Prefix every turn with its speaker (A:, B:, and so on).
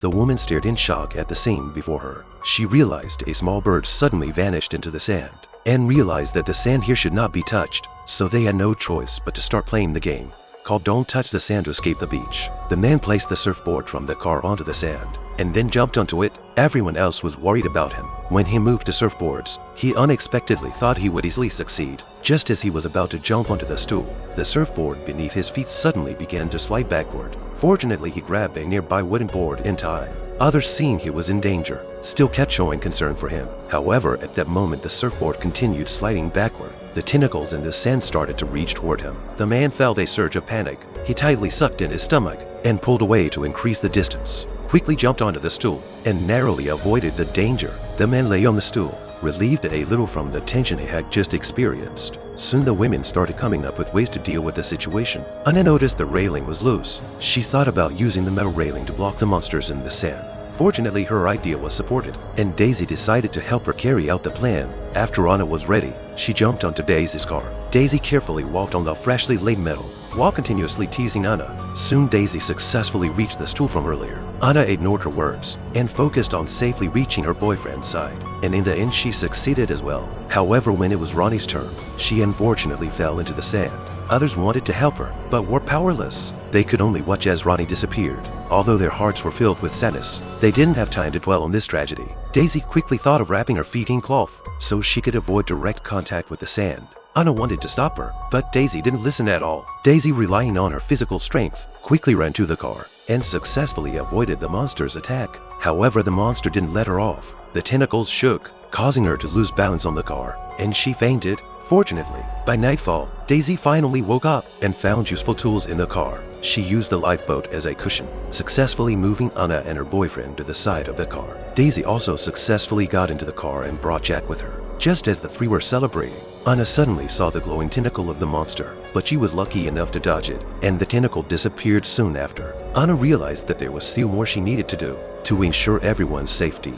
A: The woman stared in shock at the scene before her. She realized a small bird suddenly vanished into the sand, and realized that the sand here should not be touched, so they had no choice but to start playing the game, called Don't Touch the Sand to escape the beach. The man placed the surfboard from the car onto the sand, and then jumped onto it. Everyone else was worried about him. When he moved to surfboards, he unexpectedly thought he would easily succeed. Just as he was about to jump onto the stool, the surfboard beneath his feet suddenly began to slide backward. Fortunately, he grabbed a nearby wooden board in time. Others, seeing he was in danger, still kept showing concern for him. However, at that moment, the surfboard continued sliding backward. The tentacles in the sand started to reach toward him. The man felt a surge of panic. He tightly sucked in his stomach and pulled away to increase the distance, quickly jumped onto the stool, and narrowly avoided the danger. The man lay on the stool, relieved a little from the tension he had just experienced. Soon the women started coming up with ways to deal with the situation. Anna noticed the railing was loose. She thought about using the metal railing to block the monsters in the sand. Fortunately, her idea was supported, and Daisy decided to help her carry out the plan. After Anna was ready, she jumped onto Daisy's car. Daisy carefully walked on the freshly laid metal, while continuously teasing Anna. Soon Daisy successfully reached the stool from earlier. Anna ignored her words and focused on safely reaching her boyfriend's side, and in the end she succeeded as well. However, when it was Ronnie's turn, she unfortunately fell into the sand. Others wanted to help her, but were powerless. They could only watch as Ronnie disappeared. Although their hearts were filled with sadness, they didn't have time to dwell on this tragedy. Daisy quickly thought of wrapping her feet in cloth so she could avoid direct contact with the sand. Anna wanted to stop her, but Daisy didn't listen at all. Daisy, relying on her physical strength, quickly ran to the car and successfully avoided the monster's attack. However, the monster didn't let her off. The tentacles shook, causing her to lose balance on the car, and she fainted. Fortunately, by nightfall, Daisy finally woke up and found useful tools in the car. She used the lifeboat as a cushion, successfully moving Anna and her boyfriend to the side of the car. Daisy also successfully got into the car and brought Jack with her. Just as the three were celebrating, Anna suddenly saw the glowing tentacle of the monster, but she was lucky enough to dodge it, and the tentacle disappeared soon after. Anna realized that there was still more she needed to do to ensure everyone's safety.